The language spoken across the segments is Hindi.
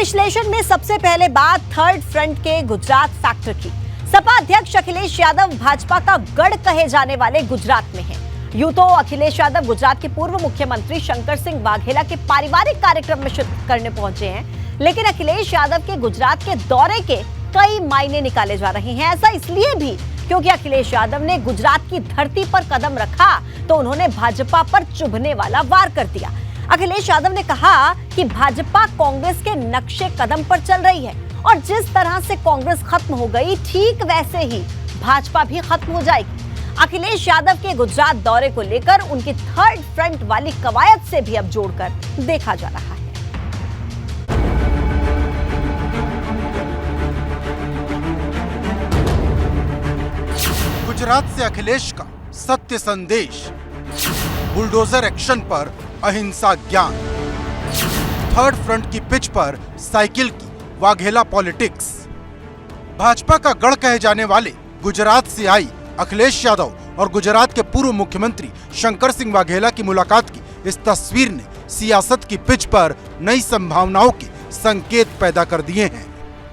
विश्लेषण में सबसे पहले बात थर्ड फ्रंट के गुजरात फैक्टर की। सपा अध्यक्ष अखिलेश यादव भाजपा का गढ़ कहे जाने वाले गुजरात में हैं। यूं तो अखिलेश यादव गुजरात के पूर्व मुख्यमंत्री शंकर सिंह वाघेला के पारिवारिक कार्यक्रम में शिरकत करने पहुंचे हैं, लेकिन अखिलेश यादव के गुजरात के दौरे के कई मायने निकाले जा रहे हैं। ऐसा इसलिए भी क्योंकि अखिलेश यादव ने गुजरात की धरती पर कदम रखा तो उन्होंने भाजपा पर चुभने वाला वार कर दिया। अखिलेश यादव ने कहा कि भाजपा कांग्रेस के नक्शे कदम पर चल रही है और जिस तरह से कांग्रेस खत्म हो गई, ठीक वैसे ही भाजपा भी खत्म हो जाएगी। अखिलेश यादव के गुजरात दौरे को लेकर उनकी थर्ड फ्रंट वाली कवायद से भी अब जोड़कर देखा जा रहा है। गुजरात से अखिलेश का सत्य संदेश, बुलडोजर एक्शन पर अहिंसा ज्ञान, थर्ड फ्रंट की पिच पर साइकिल की वाघेला पॉलिटिक्स। भाजपा का गढ़ कहे जाने वाले गुजरात से आई अखिलेश यादव और गुजरात के पूर्व मुख्यमंत्री शंकर सिंह वाघेला की मुलाकात की इस तस्वीर ने सियासत की पिच पर नई संभावनाओं के संकेत पैदा कर दिए हैं।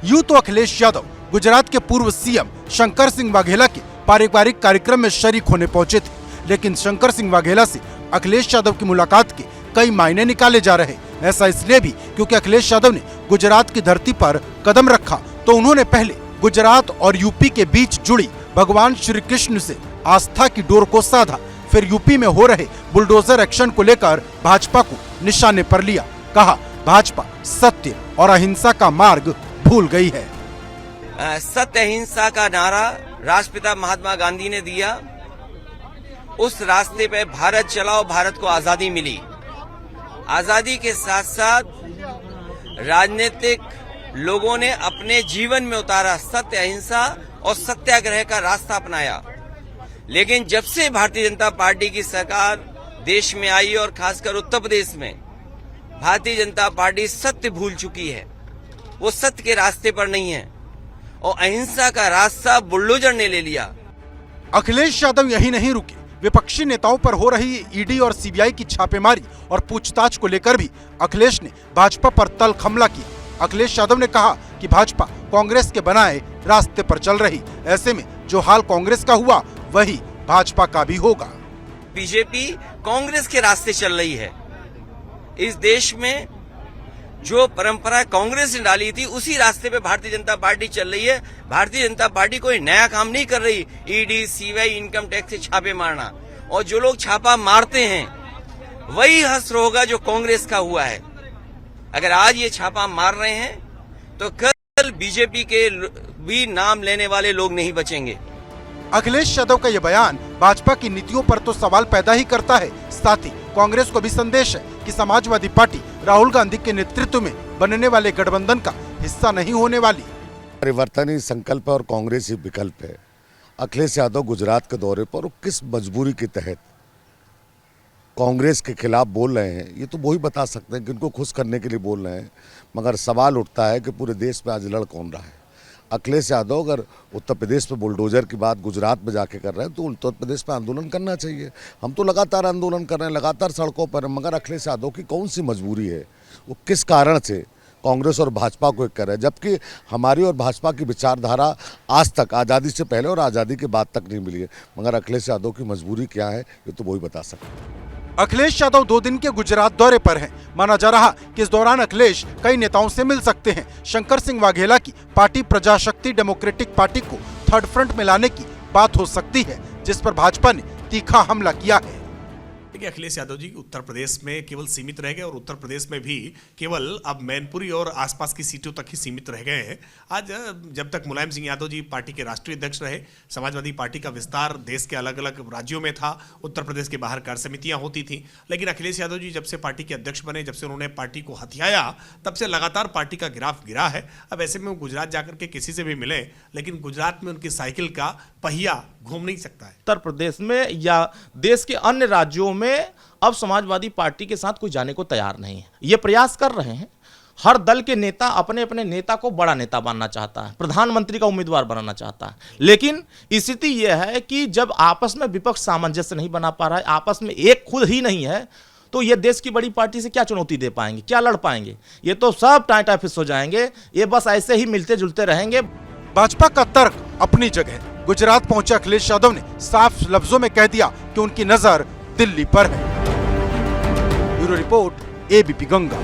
यूं तो अखिलेश यादव गुजरात के पूर्व सीएम शंकर सिंह वाघेला के पारिवारिक कार्यक्रम में शरीक होने पहुंचे थे, लेकिन शंकर सिंह वाघेला से अखिलेश यादव की मुलाकात के कई मायने निकाले जा रहे। ऐसा इसलिए भी क्योंकि अखिलेश यादव ने गुजरात की धरती पर कदम रखा तो उन्होंने पहले गुजरात और यूपी के बीच जुड़ी भगवान श्री कृष्ण से आस्था की डोर को साधा, फिर यूपी में हो रहे बुलडोजर एक्शन को लेकर भाजपा को निशाने पर लिया। कहा भाजपा सत्य और अहिंसा का मार्ग भूल गई है। सत्य अहिंसा का नारा राष्ट्रपिता महात्मा गांधी ने दिया, उस रास्ते पे भारत चला और भारत को आजादी मिली। आजादी के साथ साथ राजनीतिक लोगों ने अपने जीवन में उतारा सत्य अहिंसा और सत्याग्रह का रास्ता अपनाया। लेकिन जब से भारतीय जनता पार्टी की सरकार देश में आई और खासकर उत्तर प्रदेश में, भारतीय जनता पार्टी सत्य भूल चुकी है। वो सत्य के रास्ते पर नहीं है और अहिंसा का रास्ता बुलडोजर ने ले लिया। अखिलेश यादव यही नहीं रुके, विपक्षी नेताओं पर हो रही ईडी और सीबीआई की छापेमारी और पूछताछ को लेकर भी अखिलेश ने भाजपा पर तल्ख हमला किया। अखिलेश यादव ने कहा कि भाजपा कांग्रेस के बनाए रास्ते पर चल रही, ऐसे में जो हाल कांग्रेस का हुआ वही भाजपा का भी होगा। बीजेपी कांग्रेस के रास्ते चल रही है। इस देश में जो परंपरा कांग्रेस ने डाली थी उसी रास्ते पे भारतीय जनता पार्टी चल रही है। भारतीय जनता पार्टी कोई नया काम नहीं कर रही। ईडी सीबीआई इनकम टैक्स से छापे मारना, और जो लोग छापा मारते हैं वही हश्र होगा जो कांग्रेस का हुआ है। अगर आज ये छापा मार रहे हैं तो कल बीजेपी के भी नाम लेने वाले लोग नहीं बचेंगे। अखिलेश यादव का यह बयान भाजपा की नीतियों पर तो सवाल पैदा ही करता है, साथ ही कांग्रेस को भी संदेश है कि समाजवादी पार्टी राहुल गांधी के नेतृत्व में बनने वाले गठबंधन का हिस्सा नहीं होने वाली। परिवर्तन ही संकल्प और कांग्रेस ही विकल्प है। अखिलेश यादव गुजरात के दौरे पर किस मजबूरी के तहत कांग्रेस के खिलाफ बोल रहे हैं, ये तो वही बता सकते हैं कि उनको खुश करने के लिए बोल रहे हैं। मगर सवाल उठता है कि पूरे देश में आज लड़ कौन रहा है। अखिलेश यादव अगर उत्तर प्रदेश में बुलडोजर की बात गुजरात में जाके कर रहे हैं तो उत्तर प्रदेश में आंदोलन करना चाहिए। हम तो लगातार आंदोलन कर रहे हैं, लगातार सड़कों पर, मगर अखिलेश यादव की कौन सी मजबूरी है, वो किस कारण से कांग्रेस और भाजपा को एक कर रहे हैं, जबकि हमारी और भाजपा की विचारधारा आज तक आज़ादी से पहले और आज़ादी के बाद तक नहीं मिली है। मगर अखिलेश यादव की मजबूरी क्या है ये तो वही बता सकते हैं। अखिलेश यादव 2 दिन के गुजरात दौरे पर हैं। माना जा रहा कि इस दौरान अखिलेश कई नेताओं से मिल सकते हैं। शंकर सिंह वाघेला की पार्टी प्रजाशक्ति डेमोक्रेटिक पार्टी को थर्ड फ्रंट में लाने की बात हो सकती है, जिस पर भाजपा ने तीखा हमला किया है। देखिए, अखिलेश यादव जी उत्तर प्रदेश में केवल सीमित रह गए और उत्तर प्रदेश में भी केवल अब मैनपुरी और आसपास की सीटों तक ही सीमित रह गए हैं। आज जब तक मुलायम सिंह यादव जी पार्टी के राष्ट्रीय अध्यक्ष रहे, समाजवादी पार्टी का विस्तार देश के अलग अलग राज्यों में था, उत्तर प्रदेश के बाहर कार्य समितियां होती थी। लेकिन अखिलेश यादव जी जब से पार्टी के अध्यक्ष बने, जब से उन्होंने पार्टी को हथियाया, तब से लगातार पार्टी का ग्राफ गिरा है। अब ऐसे में वो गुजरात जाकर के किसी से भी मिले, लेकिन गुजरात में उनकी साइकिल का पहिया घूम नहीं सकता है। उत्तर प्रदेश में या देश के अन्य राज्यों में अब समाजवादी पार्टी के साथ कोई जाने को तैयार नहीं है। ये प्रयास कर रहे हैं, हर दल के नेता अपने अपने नेता को बड़ा नेता बनना चाहता है, प्रधानमंत्री का उम्मीदवार बनाना चाहता है। लेकिन स्थिति यह है कि जब आपस में विपक्ष सामंजस्य नहीं बना पा रहा है, आपस में एक खुद ही नहीं है, तो ये देश की बड़ी पार्टी से क्या चुनौती दे पाएंगे, क्या लड़ पाएंगे? ये तो सब टाटा फिस हो जाएंगे, ये बस ऐसे ही मिलते जुलते रहेंगे। भाजपा का तर्क अपनी जगह। गुजरात पहुंचे अखिलेश यादव ने साफ लफ्जों में कह दिया कि उनकी नजर दिल्ली पर है। Bureau report, ABP Ganga.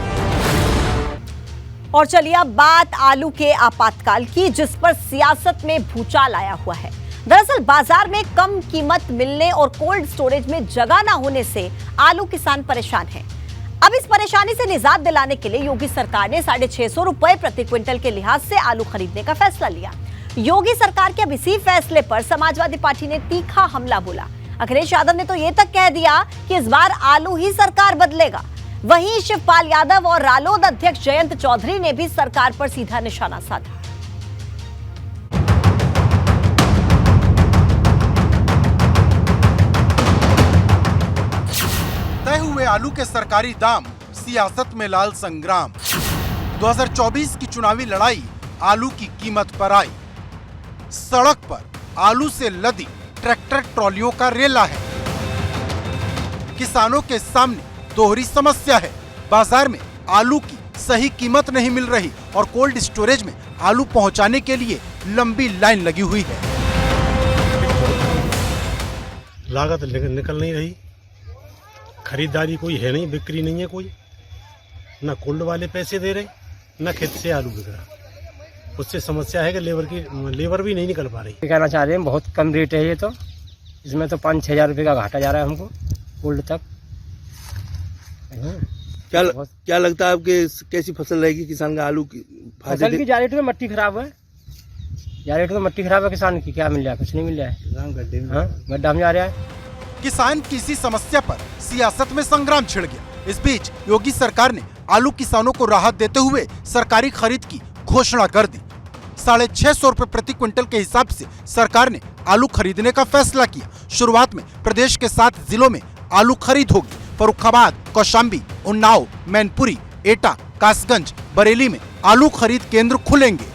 और चलिए अब बात आलू के आपातकाल की, जिस पर सियासत में भूचाल आया हुआ है। दरअसल बाजार में कम कीमत मिलने और कोल्ड स्टोरेज में जगह न होने से आलू किसान परेशान हैं। अब इस परेशानी से निजात दिलाने के लिए योगी सरकार ने 650 रुपए प्रति क्विंटल के लिहाज से आलू खरीदने का फैसला लिया। योगी सरकार के अब इसी फैसले पर समाजवादी पार्टी ने तीखा हमला बोला। अखिलेश यादव ने तो ये तक कह दिया कि इस बार आलू ही सरकार बदलेगा। वहीं शिवपाल यादव और रालोद अध्यक्ष जयंत चौधरी ने भी सरकार पर सीधा निशाना साधा। तय हुए आलू के सरकारी दाम, सियासत में लाल संग्राम। 2024 की चुनावी लड़ाई आलू की कीमत पर आई। सड़क पर आलू से लदी ट्रैक्टर ट्रॉलियों का रेला है। किसानों के सामने दोहरी समस्या है। बाजार में आलू की सही कीमत नहीं मिल रही और कोल्ड स्टोरेज में आलू पहुंचाने के लिए लंबी लाइन लगी हुई है। लागत निकल नहीं रही, खरीदारी कोई है नहीं, बिक्री नहीं है कोई, ना कोल्ड वाले पैसे दे रहे, ना खेत से आलू बिक रहा। उससे समस्या है कि लेबर भी नहीं निकल पा रही। कहना चाह रहे हैं बहुत कम रेट है ये तो, इसमें तो 5-6 हज़ार रुपये का घाटा जा रहा है हमको कोल्ड तक। क्या लगता है आपके कैसी फसल रहेगी किसान का आलू की? फसल की जा रेट में मट्टी खराब है, जा रेट में मट्टी खराब है किसान की, क्या मिल रहा है? कुछ नहीं मिल रहा है, गड्ढा में जा रहा है। किसान की इसी समस्या पर सियासत में संग्राम छिड़ गया। इस बीच योगी सरकार ने आलू किसानों को राहत देते हुए सरकारी खरीद की घोषणा कर दी। 650 रुपए प्रति क्विंटल के हिसाब से सरकार ने आलू खरीदने का फैसला किया। शुरुआत में प्रदेश के 7 जिलों में आलू खरीद होगी। फर्रुखाबाद, कौशाम्बी, उन्नाव, मैनपुरी, एटा, कासगंज, बरेली में आलू खरीद केंद्र खुलेंगे।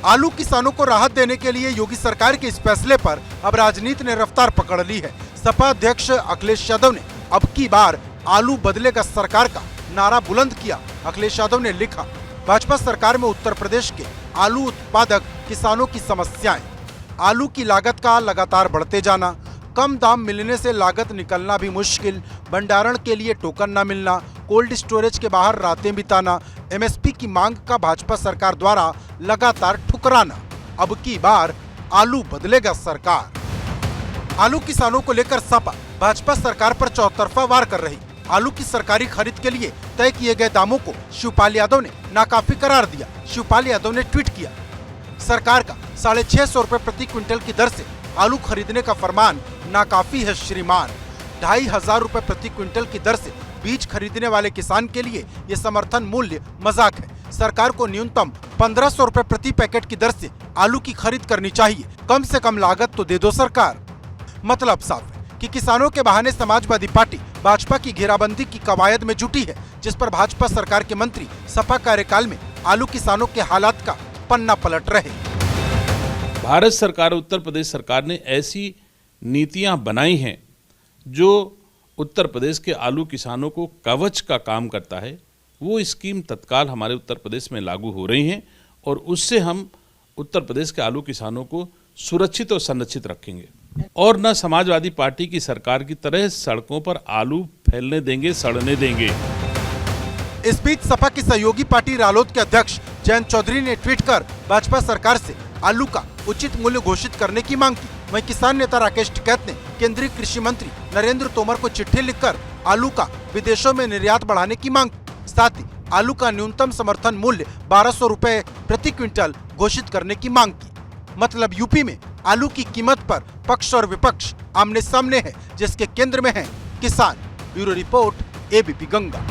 आलू किसानों को राहत देने के लिए योगी सरकार के इस फैसले पर अब राजनीति ने रफ्तार पकड़ ली है। सपा अध्यक्ष अखिलेश यादव ने अब की बार आलू बदलेगा सरकार का नारा बुलंद किया। अखिलेश यादव ने लिखा, भाजपा सरकार में उत्तर प्रदेश के आलू उत्पादक किसानों की समस्याएं, आलू की लागत का लगातार बढ़ते जाना, कम दाम मिलने से लागत निकलना भी मुश्किल, भंडारण के लिए टोकन न मिलना, कोल्ड स्टोरेज के बाहर रातें बिताना, एमएसपी की मांग का भाजपा सरकार द्वारा लगातार ठुकराना। अब की बार आलू बदलेगा सरकार। आलू किसानों को लेकर सपा भाजपा सरकार पर चौतरफा वार कर रही। आलू की सरकारी खरीद के लिए तय किए गए दामों को शिवपाल यादव ने नाकाफी करार दिया। शिवपाल यादव ने ट्वीट किया, सरकार का 650 रुपए प्रति क्विंटल की दर से आलू खरीदने का फरमान नाकाफी है श्रीमान। 2500 रुपए प्रति क्विंटल की दर से बीज खरीदने वाले किसान के लिए ये समर्थन मूल्य मजाक है। सरकार को न्यूनतम 1500 रुपए प्रति पैकेट की दर से आलू की खरीद करनी चाहिए। कम से कम लागत तो दे दो सरकार। मतलब साफ है कि किसानों के बहाने समाजवादी पार्टी भाजपा की घेराबंदी की कवायद में जुटी है, जिस पर भाजपा सरकार के मंत्री सपा कार्यकाल में आलू किसानों के हालात का पन्ना पलट रहे। भारत सरकार, उत्तर प्रदेश सरकार ने ऐसी नीतियां बनाई हैं जो उत्तर प्रदेश के आलू किसानों को कवच का काम करता है। वो स्कीम तत्काल हमारे उत्तर प्रदेश में लागू हो रही हैं और उससे हम उत्तर प्रदेश के आलू किसानों को सुरक्षित और संरक्षित रखेंगे और न समाजवादी पार्टी की सरकार की तरह सड़कों पर आलू फैलने देंगे, सड़ने देंगे। इस बीच सपा की सहयोगी पार्टी रालोद के अध्यक्ष जयंत चौधरी ने ट्वीट कर भाजपा सरकार से आलू का उचित मूल्य घोषित करने की मांग की। वहीं किसान नेता राकेश टिकैत ने केंद्रीय कृषि मंत्री नरेंद्र तोमर को चिट्ठी लिखकर आलू का विदेशों में निर्यात बढ़ाने की मांग की। साथ ही आलू का न्यूनतम समर्थन मूल्य 1200 रुपए प्रति क्विंटल घोषित करने की मांग की। मतलब यूपी में आलू की कीमत पर पक्ष और विपक्ष आमने सामने है, जिसके केंद्र में है किसान। Bureau report, ABP Ganga.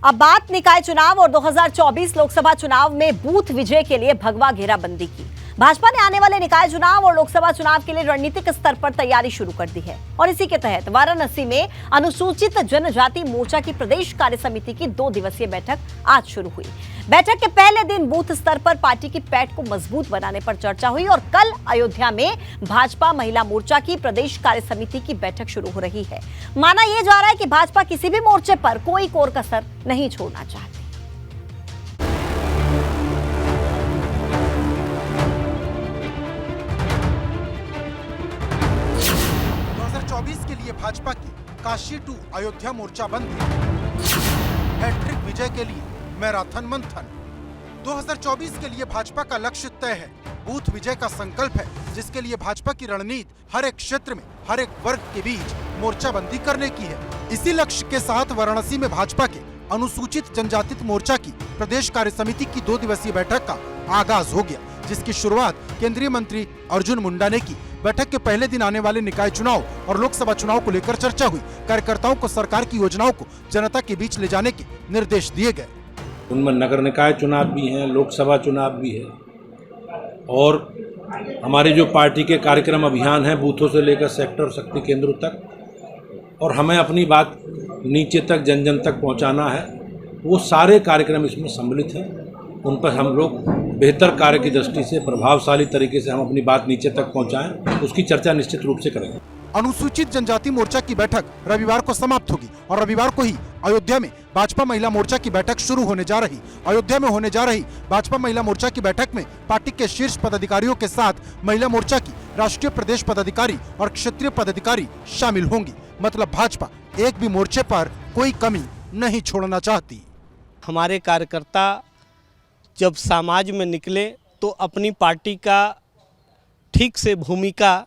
अब बात निकाय चुनाव और 2024 लोकसभा चुनाव में बूथ विजय के लिए भगवा घेराबंदी की। भाजपा ने आने वाले निकाय चुनाव और लोकसभा चुनाव के लिए रणनीतिक स्तर पर तैयारी शुरू कर दी है और इसी के तहत वाराणसी में अनुसूचित जनजाति मोर्चा की प्रदेश कार्य समिति की 2 दिवसीय बैठक आज शुरू हुई। बैठक के पहले दिन बूथ स्तर पर पार्टी की पैठ को मजबूत बनाने पर चर्चा हुई और कल अयोध्या में भाजपा महिला मोर्चा की प्रदेश कार्य समिति की बैठक शुरू हो रही है। माना यह जा रहा है कि भाजपा किसी भी मोर्चे पर कोई कोर कसर नहीं छोड़ना चाहती। 2024 के लिए भाजपा की काशी टू अयोध्या मोर्चा बंद है। हैट्रिक विजय के लिए मैराथन मंथन। 2024 के लिए भाजपा का लक्ष्य तय है। बूथ विजय का संकल्प है, जिसके लिए भाजपा की रणनीति हर एक क्षेत्र में हर एक वर्ग के बीच मोर्चाबंदी करने की है। इसी लक्ष्य के साथ वाराणसी में भाजपा के अनुसूचित जनजाति मोर्चा की प्रदेश कार्य समिति की 2 दिवसीय बैठक का आगाज हो गया, जिसकी शुरुआत केंद्रीय मंत्री अर्जुन मुंडा ने की। बैठक के पहले दिन आने वाले निकाय चुनाव और लोकसभा चुनाव को लेकर चर्चा हुई। कार्यकर्ताओं को सरकार की योजनाओं को जनता के बीच ले जाने के निर्देश दिए गए। उनमें नगर निकाय चुनाव भी हैं, लोकसभा चुनाव भी है और हमारे जो पार्टी के कार्यक्रम अभियान हैं बूथों से लेकर सेक्टर शक्ति केंद्रों तक, और हमें अपनी बात नीचे तक जन जन तक पहुंचाना है। वो सारे कार्यक्रम इसमें सम्मिलित हैं। उन पर हम लोग बेहतर कार्य की दृष्टि से प्रभावशाली तरीके से हम अपनी बात नीचे तक पहुंचाएं, उसकी चर्चा निश्चित रूप से करेंगे। अनुसूचित जनजाति मोर्चा की बैठक रविवार को समाप्त होगी और रविवार को ही अयोध्या में भाजपा महिला मोर्चा की बैठक शुरू होने जा रही। अयोध्या में होने जा रही भाजपा महिला मोर्चा की बैठक में पार्टी के शीर्ष पदाधिकारियों के साथ महिला मोर्चा की राष्ट्रीय प्रदेश पदाधिकारी और क्षेत्रीय पदाधिकारी शामिल होंगी। मतलब भाजपा एक भी मोर्चे पर कोई कमी नहीं छोड़ना चाहती। हमारे कार्यकर्ता जब समाज में निकले तो अपनी पार्टी का ठीक से भूमिका,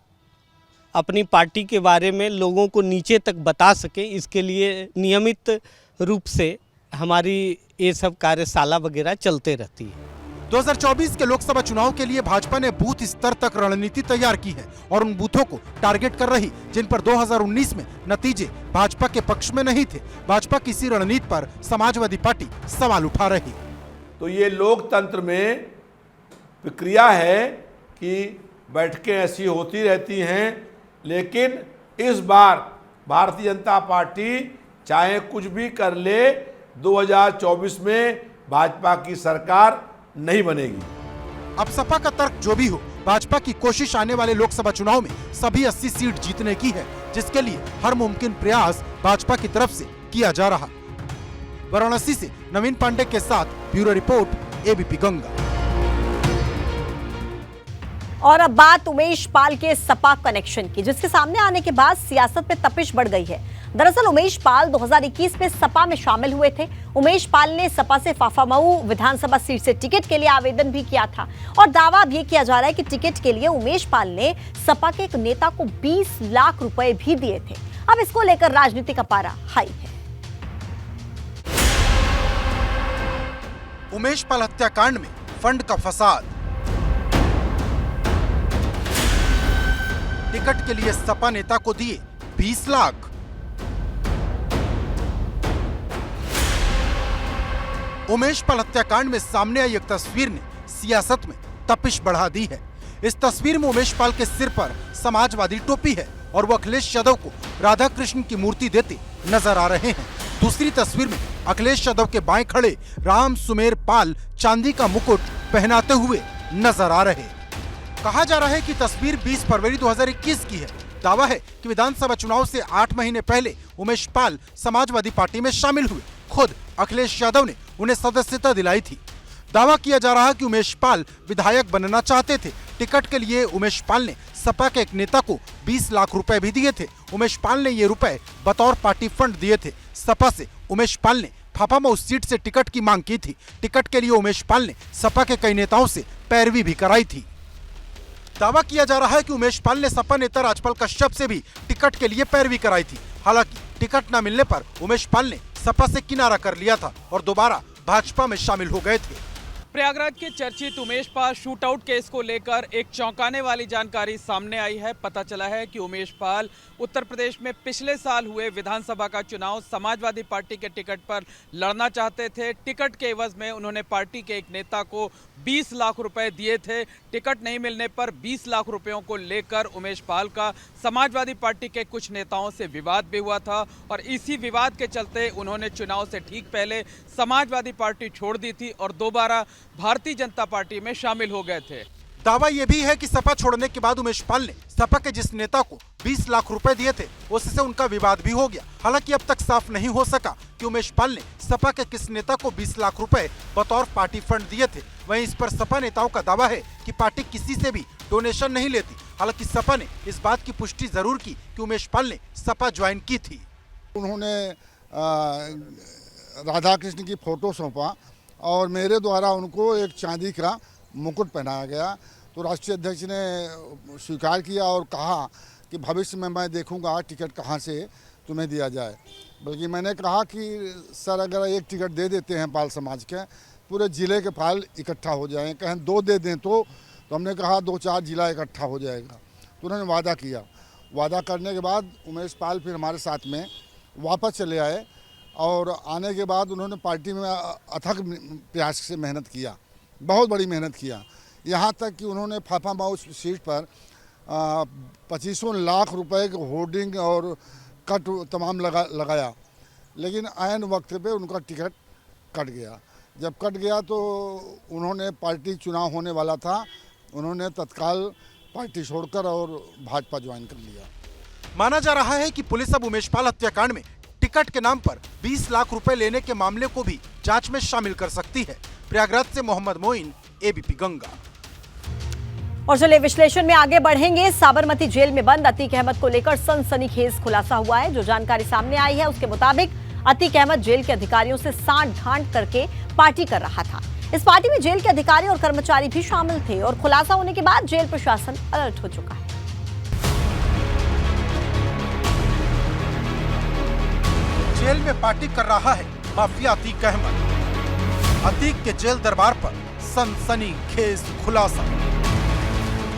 अपनी पार्टी के बारे में लोगों को नीचे तक बता सके, इसके लिए नियमित रूप से हमारी ये सब कार्यशाला वगैरह चलते रहती है। 2024 के लोकसभा चुनाव के लिए भाजपा ने बूथ स्तर तक रणनीति तैयार की है और उन बूथों को टारगेट कर रही जिन पर 2019 में नतीजे भाजपा के पक्ष में नहीं थे। भाजपा की इसी रणनीति पर समाजवादी पार्टी सवाल उठा रही। तो ये लोकतंत्र में प्रक्रिया है कि बैठकें ऐसी होती रहती हैं, लेकिन इस बार भारतीय जनता पार्टी चाहे कुछ भी कर ले 2024 में भाजपा की सरकार नहीं बनेगी। अब सपा का तर्क जो भी हो, भाजपा की कोशिश आने वाले लोकसभा चुनाव में सभी 80 सीट जीतने की है, जिसके लिए हर मुमकिन प्रयास भाजपा की तरफ से किया जा रहा। वाराणसी से नवीन पांडे के साथ ब्यूरो रिपोर्ट, एबीपी गंगा। और अब बात उमेश पाल के सपा कनेक्शन की, जिसके सामने आने के बाद सियासत में तपिश बढ़ गई है। दरअसल उमेश पाल 2021 में सपा में शामिल हुए थे। उमेश पाल ने सपा से फाफामऊ विधानसभा सीट से टिकट के लिए आवेदन भी किया था और दावा अब ये किया जा रहा है कि टिकट के लिए उमेश पाल ने सपा के एक नेता को 20 लाख रुपए भी दिए थे। अब इसको लेकर राजनीति का पारा हाई है। उमेश पाल हत्याकांड में फंड का फसाद। टिकट के लिए सपा नेता को दिए 20 लाख। उमेश पाल हत्याकांड में सामने आई एक तस्वीर ने सियासत में तपिश बढ़ा दी है। इस तस्वीर में उमेश पाल के सिर पर समाजवादी टोपी है और वो अखिलेश यादव को राधा कृष्ण की मूर्ति देते नजर आ रहे हैं। दूसरी तस्वीर में अखिलेश यादव के बाएं खड़े राम सुमेर पाल चांदी का मुकुट पहनाते हुए नजर आ रहे। कहा जा रहा है कि तस्वीर 20 फरवरी 2021 की है। दावा है कि विधानसभा चुनाव से 8 महीने पहले उमेश पाल समाजवादी पार्टी में शामिल हुए। खुद अखिलेश यादव ने उन्हें सदस्यता दिलाई थी। दावा किया जा रहा है कि उमेश पाल विधायक बनना चाहते थे। टिकट के लिए उमेश पाल ने सपा के एक नेता को 20 लाख रुपए भी दिए थे। उमेश पाल ने ये रुपए बतौर पार्टी फंड दिए थे। सपा से उमेश पाल ने फाफामऊ सीट से टिकट की मांग की थी। टिकट के लिए उमेश पाल ने सपा के कई नेताओं से पैरवी भी कराई थी। दावा किया जा रहा है कि उमेश पाल ने सपा नेता राजपाल कश्यप से भी टिकट के लिए पैरवी कराई थी। हालांकि टिकट न मिलने पर उमेश पाल ने सपा से किनारा कर लिया था और दोबारा भाजपा में शामिल हो गए थे। प्रयागराज के चर्चित उमेश पाल शूटआउट केस को लेकर एक चौंकाने वाली जानकारी सामने आई है। पता चला है कि उमेश पाल उत्तर प्रदेश में पिछले साल हुए विधानसभा का चुनाव समाजवादी पार्टी के टिकट पर लड़ना चाहते थे। टिकट के एवज में उन्होंने पार्टी के एक नेता को 20 लाख रुपए दिए थे। टिकट नहीं मिलने पर 20 लाख रुपयों को लेकर उमेश पाल का समाजवादी पार्टी के कुछ नेताओं से विवाद भी हुआ था और इसी विवाद के चलते उन्होंने चुनाव से ठीक पहले समाजवादी पार्टी छोड़ दी थी और दोबारा भारतीय जनता पार्टी में शामिल हो गए थे। दावा यह भी है कि सपा छोड़ने के बाद उमेश पाल ने सपा के जिस नेता को 20 लाख रुपए दिए थे उससे उनका विवाद भी हो गया। हालांकि अब तक साफ नहीं हो सका कि उमेश पाल ने सपा के किस नेता को 20 लाख रुपए बतौर पार्टी फंड दिए थे। वहीं इस पर सपा नेताओं का दावा है कि पार्टी किसी से भी डोनेशन नहीं लेती। हालांकि सपा ने इस बात की पुष्टि जरूर की कि उमेश पाल ने सपा ज्वाइन की थी। उन्होंने राधा कृष्ण की फोटो सौंपा और मेरे द्वारा उनको एक चांदी का मुकुट पहनाया गया। तो राष्ट्रीय अध्यक्ष ने स्वीकार किया और कहा कि भविष्य में मैं देखूंगा टिकट कहां से तुम्हें दिया जाए। बल्कि मैंने कहा कि सर अगर एक टिकट दे देते हैं पाल समाज के, पूरे ज़िले के पाल इकट्ठा हो जाएं, कहें 2 दे दें तो हमने कहा 2-4 जिला इकट्ठा हो जाएगा। तो उन्होंने वादा किया। वादा करने के बाद उमेश पाल फिर हमारे साथ में वापस चले आए और आने के बाद उन्होंने पार्टी में अथक प्रयास से मेहनत किया, बहुत बड़ी मेहनत किया। यहाँ तक कि उन्होंने फाफामाऊ सीट पर 25 लाख रुपए के होर्डिंग और कट तमाम लगाया। लेकिन ऐन वक्त पे उनका टिकट कट गया। जब कट गया तो उन्होंने पार्टी चुनाव होने वाला था, उन्होंने तत्काल पार्टी छोड़कर और भाजपा ज्वाइन कर लिया। माना जा रहा है कि पुलिस अब उमेश पाल हत्याकांड में टिकट के नाम पर 20 लाख रुपए लेने के मामले को भी जांच में शामिल कर सकती है। प्रयागराज से मोहम्मद मोइन, एबीपी गंगा। और चलिए विश्लेषण में आगे बढ़ेंगे। साबरमती जेल में बंद अतीक अहमद को लेकर सनसनीखेज खुलासा हुआ है। जो जानकारी सामने आई है उसके मुताबिक अतीक अहमद जेल के अधिकारियों से सांठ-गांठ करके पार्टी कर रहा था। इस पार्टी में जेल के अधिकारी और कर्मचारी भी शामिल थे और खुलासा होने के बाद जेल प्रशासन अलर्ट हो चुका है। जेल में पार्टी कर रहा है माफिया अतीक अहमद। अतीक के जेल दरबार पर सनसनीखेज खुलासा।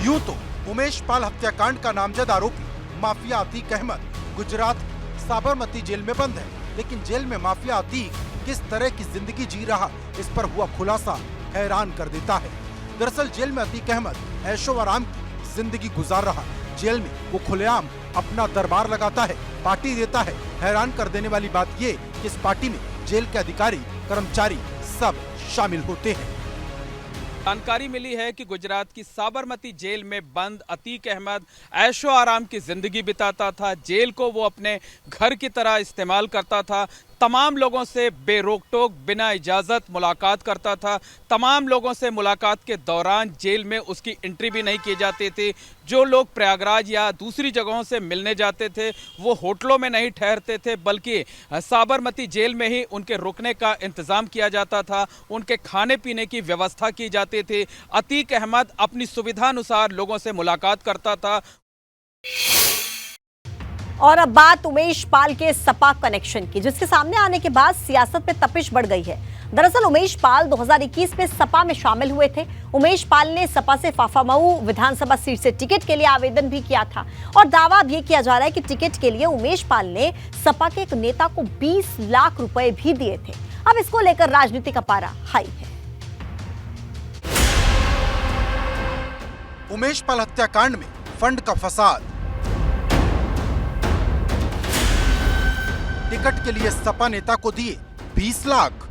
यूं तो उमेश पाल हत्याकांड का नामजद आरोपी माफिया अतीक अहमद गुजरात साबरमती जेल में बंद है, लेकिन जेल में माफिया अतीक किस तरह की जिंदगी जी रहा, इस पर हुआ खुलासा हैरान कर देता है। दरअसल जेल में अतीक अहमद ऐशो आराम की जिंदगी गुजार रहा। जेल में वो खुलेआम अपना दरबार लगाता है, पार्टी देता है। हैरान कर देने वाली बात ये कि इस पार्टी में जेल के अधिकारी, कर्मचारी सब शामिल होते हैं। जानकारी मिली है कि गुजरात की साबरमती जेल में बंद अतीक अहमद ऐशो आराम की जिंदगी बिताता था। जेल को वो अपने घर की तरह इस्तेमाल करता था। तमाम लोगों से बेरोक टोक बिना इजाज़त मुलाकात करता था। तमाम लोगों से मुलाकात के दौरान जेल में उसकी एंट्री भी नहीं की जाती थी। जो लोग प्रयागराज या दूसरी जगहों से मिलने जाते थे वो होटलों में नहीं ठहरते थे, बल्कि साबरमती जेल में ही उनके रुकने का इंतज़ाम किया जाता था। उनके खाने पीने की व्यवस्था की जाती थी। अतीक अहमद अपनी सुविधानुसार लोगों से मुलाकात करता था। और अब बात उमेश पाल के सपा कनेक्शन की, जिसके सामने आने के बाद सियासत में तपिश बढ़ गई है। दरअसल उमेश पाल 2021 में सपा में शामिल हुए थे। उमेश पाल ने सपा से फाफामऊ विधानसभा सीट से टिकट के लिए आवेदन भी किया था और दावा भी किया जा रहा है कि टिकट के लिए उमेश पाल ने सपा के एक नेता को 20 लाख रुपए भी दिए थे। अब इसको लेकर राजनीति का पारा हाई है। उमेश पाल हत्याकांड में फंड का फसाद, टिकट के लिए सपा नेता को दिए 20 लाख।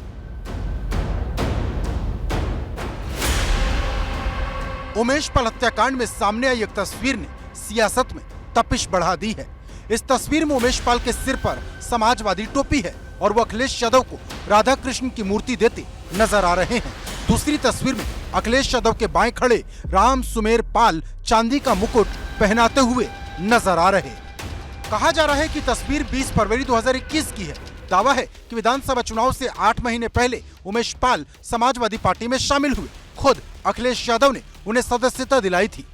उमेश पाल हत्याकांड में सामने आई एक तस्वीर ने सियासत में तपिश बढ़ा दी है। इस तस्वीर में उमेश पाल के सिर पर समाजवादी टोपी है और वो अखिलेश यादव को राधा कृष्ण की मूर्ति देते नजर आ रहे हैं। दूसरी तस्वीर में अखिलेश यादव के बाएं खड़े राम सुमेर पाल चांदी का मुकुट पहनाते हुए नजर आ रहे। कहा जा रहा है कि तस्वीर 20 फरवरी 2021 की है। दावा है कि विधानसभा चुनाव से 8 महीने पहले उमेश पाल समाजवादी पार्टी में शामिल हुए। खुद अखिलेश यादव ने उन्हें सदस्यता दिलाई थी।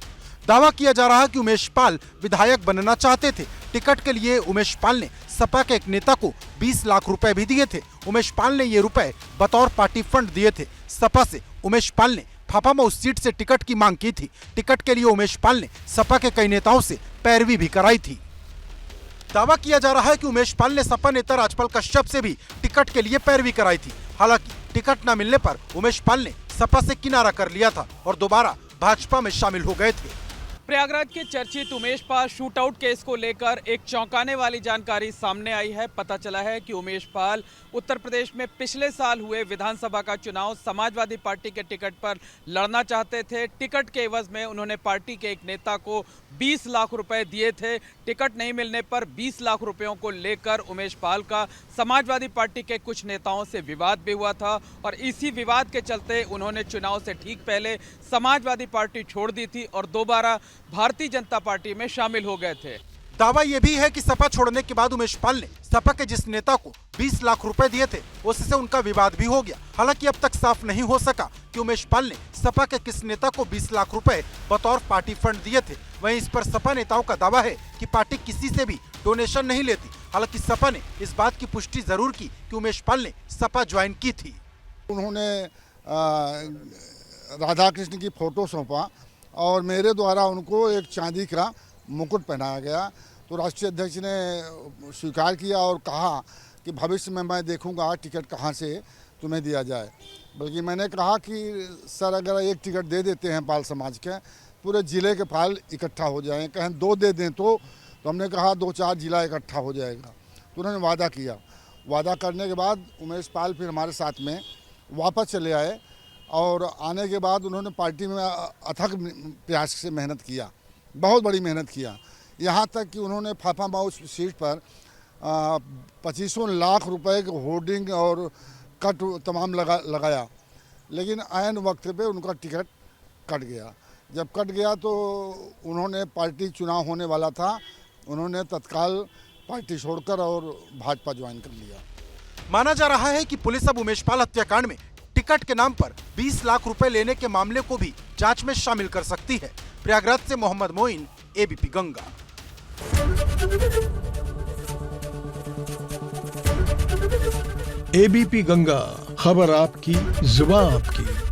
दावा किया जा रहा है कि उमेश पाल विधायक बनना चाहते थे। टिकट के लिए उमेश पाल ने सपा के एक नेता को 20 लाख रुपए भी दिए थे। उमेश पाल ने ये रुपए बतौर पार्टी फंड दिए थे। सपा से उमेश पाल ने फाफामा उस सीट से टिकट की मांग की थी। टिकट के लिए उमेश पाल ने सपा के कई नेताओं से पैरवी भी कराई थी। दावा किया जा रहा है कि उमेश पाल ने सपा नेता राजपाल कश्यप से भी टिकट के लिए पैरवी कराई थी। हालांकि टिकट न मिलने पर उमेश पाल ने सपा से किनारा कर लिया था और दोबारा भाजपा में शामिल हो गए थे। प्रयागराज के चर्चित उमेश पाल शूटआउट केस को लेकर एक चौंकाने वाली जानकारी सामने आई है। पता चला है कि उमेश पाल उत्तर प्रदेश में पिछले साल हुए विधानसभा का चुनाव समाजवादी पार्टी के टिकट पर लड़ना चाहते थे। टिकट के एवज में उन्होंने पार्टी के एक नेता को 20 लाख रुपए दिए थे। टिकट नहीं मिलने पर 20 लाख रुपयों को लेकर उमेश पाल का समाजवादी पार्टी के कुछ नेताओं से विवाद भी हुआ था और इसी विवाद के चलते उन्होंने चुनाव से ठीक पहले समाजवादी पार्टी छोड़ दी थी और दोबारा भारतीय जनता पार्टी में शामिल हो गए थे। दावा यह भी है कि सपा छोड़ने के बाद उमेश पाल ने सपा के जिस नेता को 20 लाख रुपए दिए थे उससे उनका विवाद भी हो गया। हालांकि अब तक साफ नहीं हो सका कि उमेश पाल ने सपा के किस नेता को 20 लाख रुपए बतौर पार्टी फंड दिए थे। वहीं इस पर सपा नेताओं का दावा है कि पार्टी किसी से भी डोनेशन नहीं लेती। हालांकि सपा ने इस बात की पुष्टि जरूर की कि उमेश पाल ने सपा ज्वाइन की थी। उन्होंने राधा कृष्ण की फोटो सौंपा और मेरे द्वारा उनको एक चांदी का मुकुट पहनाया गया। तो राष्ट्रीय अध्यक्ष ने स्वीकार किया और कहा कि भविष्य में मैं देखूंगा टिकट कहां से तुम्हें दिया जाए। बल्कि मैंने कहा कि सर अगर एक टिकट दे देते हैं पाल समाज के, पूरे ज़िले के पाल इकट्ठा हो जाएं, कहें 2 दे दें तो हमने कहा 2-4 जिला इकट्ठा हो जाएगा। तो उन्होंने वादा किया। वादा करने के बाद उमेश पाल फिर हमारे साथ में वापस चले आए और आने के बाद उन्होंने पार्टी में अथक प्रयास से मेहनत किया, बहुत बड़ी मेहनत किया। यहाँ तक कि उन्होंने फाफामा उस सीट पर 25 लाख रुपए के होर्डिंग और कट तमाम लगाया। लेकिन ऐन वक्त पे उनका टिकट कट गया। जब कट गया तो उन्होंने पार्टी चुनाव होने वाला था, उन्होंने तत्काल पार्टी छोड़कर और भाजपा ज्वाइन कर लिया। माना जा रहा है कि पुलिस अब उमेश पाल हत्याकांड में टिकट के नाम पर 20 लाख रुपए लेने के मामले को भी जांच में शामिल कर सकती है। प्रयागराज से मोहम्मद मोइन, एबीपी गंगा। एबीपी गंगा, खबर आपकी, जुबान आपकी।